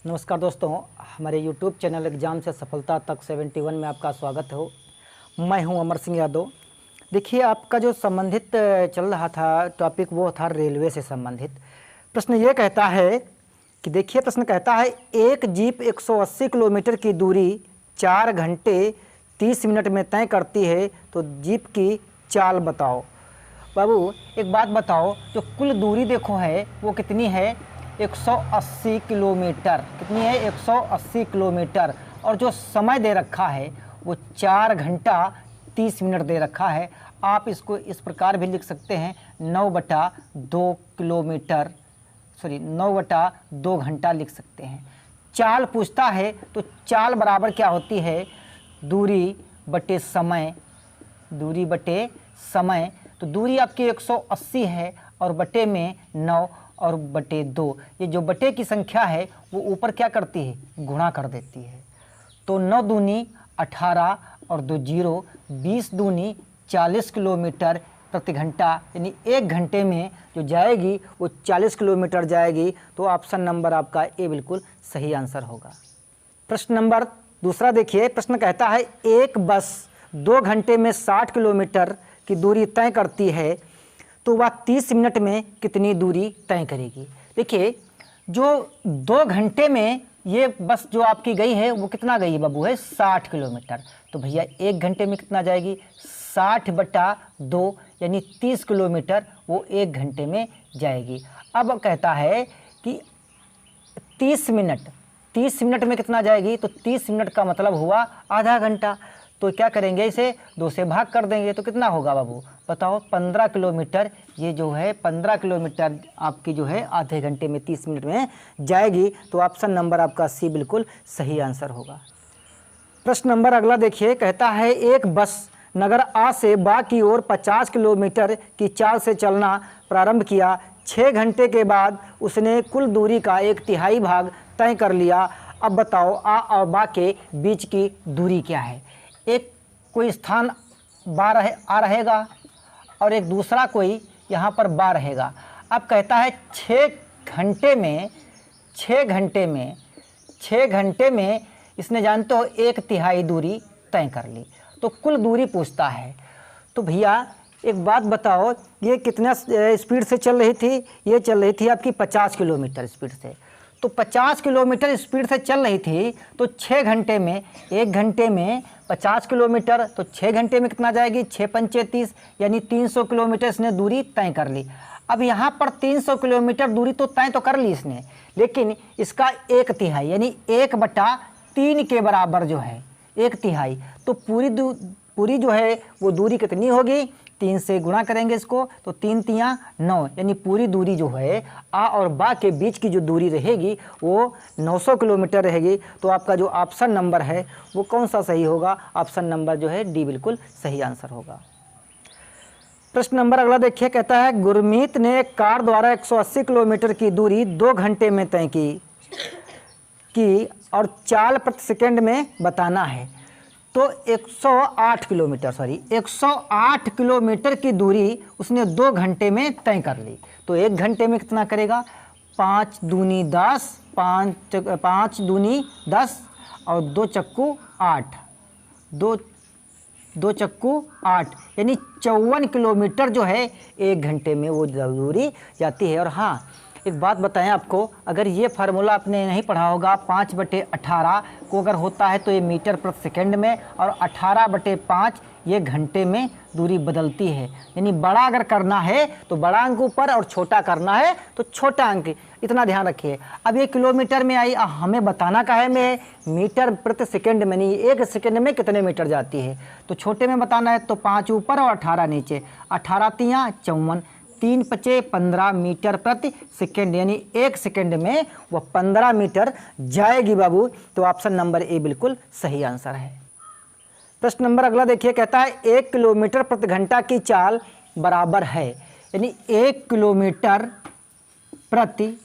नमस्कार दोस्तों, हमारे YouTube चैनल एग्ज़ाम से सफलता तक 71 में आपका स्वागत हो। मैं हूं अमर सिंह यादव। देखिए, आपका जो संबंधित चल रहा था टॉपिक वो था रेलवे से संबंधित। प्रश्न ये कहता है कि देखिए, प्रश्न कहता है एक जीप 180 किलोमीटर की दूरी 4 घंटे 30 मिनट में तय करती है, तो जीप की चाल बताओ। बाबू एक बात बताओ, जो कुल दूरी देखो है वो कितनी है? 180 किलोमीटर। कितनी है? 180 किलोमीटर। और जो समय दे रखा है वो 4 घंटा 30 मिनट दे रखा है। आप इसको इस प्रकार भी लिख सकते हैं 9/2 किलोमीटर, सॉरी 9/2 घंटा लिख सकते हैं। चाल पूछता है तो चाल बराबर क्या होती है? दूरी बटे समय। दूरी बटे समय, तो दूरी आपकी 180 है और बटे में 9 और बटे 2। ये जो बटे की संख्या है वो ऊपर क्या करती है? गुणा कर देती है। तो 9 दूनी 18 और 2 0, 20 दूनी 40 किलोमीटर प्रति घंटा, यानी 1 घंटे में जो जाएगी वो 40 किलोमीटर जाएगी। तो ऑप्शन नंबर आपका ए बिल्कुल सही आंसर होगा। प्रश्न नंबर दूसरा देखिए, प्रश्न कहता है एक बस 2 घंटे में 60 किलोमीटर की दूरी तय करती है, तो वह 30 मिनट में कितनी दूरी तय करेगी? देखिए, जो 2 घंटे में ये बस जो आपकी गई है वो कितना गई बाबू है? 60 किलोमीटर। तो भैया 1 घंटे में कितना जाएगी? 60/2 यानी 30 किलोमीटर वो 1 घंटे में जाएगी। अब कहता है कि 30 मिनट में कितना जाएगी? तो 30 मिनट का मतलब हुआ आधा घंटा। तो क्या करेंगे? इसे 2 से भाग कर देंगे तो कितना होगा बाबू? बताओ। 15 किलोमीटर। ये जो है 15 किलोमीटर आपकी जो है आधे घंटे में 30 मिनट में जाएगी। तो ऑप्शन नंबर आपका सी बिल्कुल सही आंसर होगा। प्रश्न नंबर अगला देखिए, कहता है एक बस नगर आ से बा की ओर 50 किलोमीटर की चाल से चलना प्रारंभ किया। 6 घंटे के बाद उसने कुल दूरी का 1/3 भाग तय कर लिया। अब बताओ आ और बा के बीच की दूरी क्या है? एक कोई स्थान आ रहेगा और एक दूसरा कोई यहाँ पर बा रहेगा। अब कहता है 6 घंटे में इसने जानते हो 1/3 दूरी तय कर ली। तो कुल दूरी पूछता है। तो भैया एक बात बताओ, ये कितना स्पीड से चल रही थी? ये चल रही थी आपकी 50 किलोमीटर स्पीड से। तो 50 किलोमीटर स्पीड से चल रही थी, तो 6 घंटे में, 1 घंटे में 50 किलोमीटर, तो 6 घंटे में कितना जाएगी? 6 पंचे 30, यानी 300 किलोमीटर इसने दूरी तय कर ली। अब यहाँ पर 300 किलोमीटर दूरी तो तय तो कर ली इसने, लेकिन इसका 1/3 यानी 1/3 के बराबर जो है 1/3, तो पूरी जो है वो दूरी कितनी होगी? 3 से गुणा करेंगे इसको, तो 3 तियाँ 9, यानी पूरी दूरी जो है आ और बा के बीच की जो दूरी रहेगी वो 900 किलोमीटर रहेगी। तो आपका जो ऑप्शन नंबर है वो कौन सा सही होगा? ऑप्शन नंबर जो है डी बिल्कुल सही आंसर होगा। प्रश्न नंबर अगला देखिए, कहता है गुरमीत ने कार द्वारा 180 किलोमीटर की दूरी 2 घंटे में तय की और चाल प्रति सेकंड में बताना है। तो 108 किलोमीटर की दूरी उसने 2 घंटे में तय कर ली। तो 1 घंटे में कितना करेगा? 5 दूनी 10, 5 दूनी 10 और 2 चक्कू 8, 2 चक्कू 8, यानी 54 किलोमीटर जो है 1 घंटे में वो दूरी जाती है। और हाँ, एक बात बताएं आपको, अगर ये फार्मूला आपने नहीं पढ़ा होगा, 5/18 को अगर होता है तो ये मीटर प्रति सेकंड में, और 18/5 ये घंटे में दूरी बदलती है। यानी बड़ा अगर करना है तो बड़ा अंक ऊपर और छोटा करना है तो छोटा अंक, इतना ध्यान रखिए। अब ये किलोमीटर में आई, हमें बताना का है में मीटर प्रति सेकंड में, नहीं 1 सेकंड में कितने मीटर जाती है। तो छोटे में बताना है तो 5 ऊपर और 18 नीचे, 18 तियाँ 54, 3 पचे 15 मीटर प्रति सेकंड, यानी 1 सेकंड में वह 15 मीटर जाएगी बाबू। तो ऑप्शन नंबर ए बिल्कुल सही आंसर है। प्रश्न नंबर अगला देखिए, कहता है 1 किलोमीटर प्रति घंटा की चाल बराबर है, यानी 1 किलोमीटर प्रति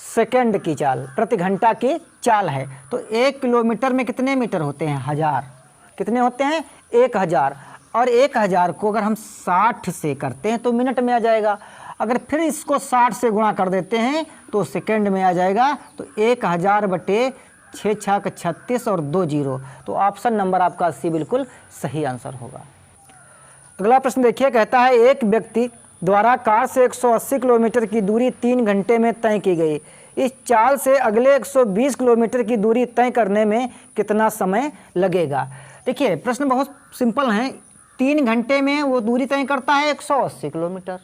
सेकंड की चाल, प्रति घंटा की चाल है। तो 1 किलोमीटर में कितने मीटर होते हैं? 1000। कितने होते हैं? 1000। और 1000 को अगर हम 60 से करते हैं तो मिनट में आ जाएगा। अगर फिर इसको 60 से गुणा कर देते हैं तो सेकंड में आ जाएगा। तो 1000 बटे 6 छक 36 और 2 जीरो। तो ऑप्शन नंबर आपका सी बिल्कुल सही आंसर होगा। अगला प्रश्न देखिए, कहता है एक व्यक्ति द्वारा कार से 180 किलोमीटर की दूरी 3 घंटे में तय की गई। इस चाल से अगले 120 किलोमीटर की दूरी तय करने में कितना समय लगेगा। देखिए प्रश्न बहुत सिंपल है। 3 घंटे में वो दूरी तय करता है 180 किलोमीटर।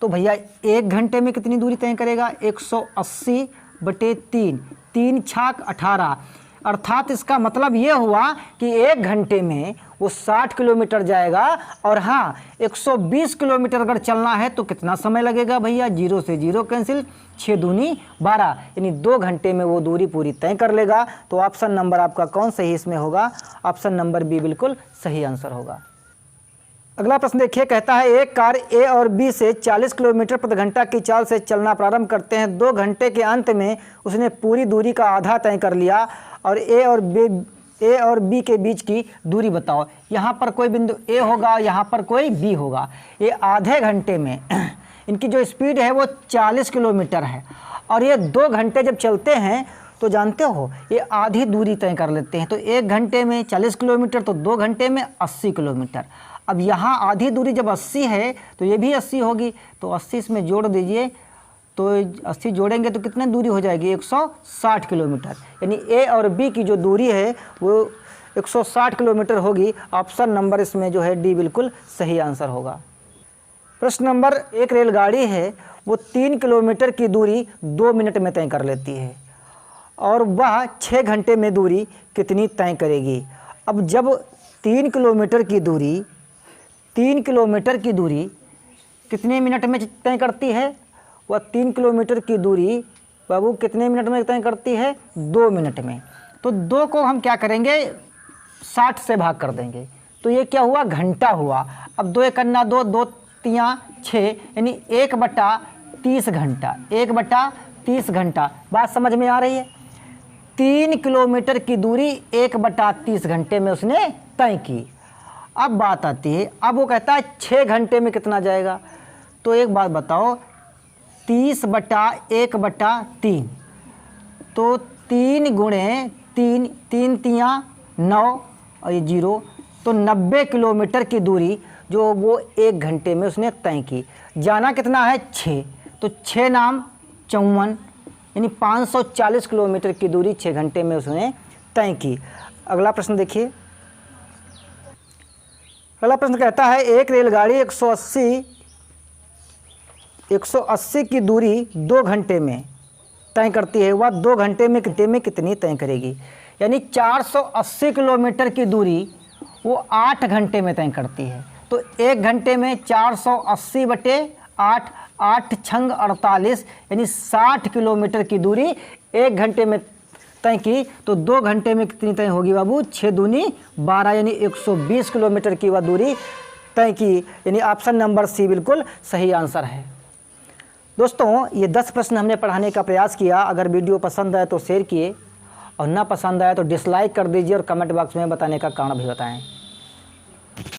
तो भैया 1 घंटे में कितनी दूरी तय करेगा? 180 बटे 3, 3 छाक 18, अर्थात इसका मतलब ये हुआ कि 1 घंटे में वो 60 किलोमीटर जाएगा। और हाँ, 120 किलोमीटर अगर चलना है तो कितना समय लगेगा भैया? 0 से 0 कैंसिल, 6 दूनी 12, यानी 2 घंटे में वो दूरी पूरी तय कर लेगा। तो ऑप्शन नंबर आपका कौन सही इसमें होगा? ऑप्शन नंबर बी बिल्कुल सही आंसर होगा। अगला प्रश्न देखिए, कहता है एक कार ए और बी से 40 किलोमीटर प्रति घंटा की चाल से चलना प्रारंभ करते हैं। 2 घंटे के अंत में उसने पूरी दूरी का आधा तय कर लिया और ए और बी के बीच की दूरी बताओ। यहाँ पर कोई बिंदु ए होगा, यहाँ पर कोई बी होगा। ये आधे घंटे में इनकी जो स्पीड है वो 40 किलोमीटर है और ये 2 घंटे जब चलते हैं तो जानते हो ये आधी दूरी तय कर लेते हैं। तो 1 घंटे में 40 किलोमीटर, तो 2 घंटे में 80 किलोमीटर। अब यहाँ आधी दूरी जब 80 है तो ये भी 80 होगी, तो 80 इसमें जोड़ दीजिए। तो 80 जोड़ेंगे तो कितनी दूरी हो जाएगी? 160 किलोमीटर। यानी ए और बी की जो दूरी है वो 160 किलोमीटर होगी। ऑप्शन नंबर इसमें जो है डी बिल्कुल सही आंसर होगा। प्रश्न नंबर, एक रेलगाड़ी है वो 3 किलोमीटर की दूरी 2 मिनट में तय कर लेती है और वह 6 घंटे में दूरी कितनी तय करेगी। अब जब 3 किलोमीटर की दूरी कितने मिनट में तय करती है? वह 3 किलोमीटर की दूरी बाबू कितने मिनट में तय करती है? 2 मिनट में। तो 2 को हम क्या करेंगे? 60 से भाग कर देंगे। तो ये क्या हुआ? घंटा हुआ। अब 2 एक अन्ना 2, 2 तियाँ 6, यानी 1/30 घंटा। 1/30 घंटा। बात समझ में आ रही है? 3 किलोमीटर की दूरी 1/30 घंटे में उसने तय की। अब बात आती है, अब वो कहता है 6 घंटे में कितना जाएगा। तो एक बात बताओ, 30/1/3, तो 3 गुणे 3, 3 तियाँ 9 और ये 0, तो 90 किलोमीटर की दूरी जो वो 1 घंटे में उसने तय की। जाना कितना है? 6, तो 6 नाम 54, यानी 540 किलोमीटर की दूरी 6 घंटे में उसने तय की। अगला प्रश्न देखिए, अगला प्रश्न कहता है एक रेलगाड़ी 180 की दूरी 2 घंटे में तय करती है। वह 2 घंटे में कितनी तय करेगी। यानी 480 किलोमीटर की दूरी वो 8 घंटे में तय करती है। तो 1 घंटे में 480 बटे 8, 8 छंग 48, यानी 60 किलोमीटर की दूरी 1 घंटे में तय की। तो 2 घंटे में कितनी तय होगी बाबू? 6 दूनी 12, यानी 120 किलोमीटर की वह दूरी तय की। यानी ऑप्शन नंबर सी बिल्कुल सही आंसर है। दोस्तों ये 10 प्रश्न हमने पढ़ाने का प्रयास किया। अगर वीडियो पसंद आए तो शेयर किए और ना पसंद आए तो डिसलाइक कर दीजिए और कमेंट बॉक्स में बताने का कारण भी बताएं।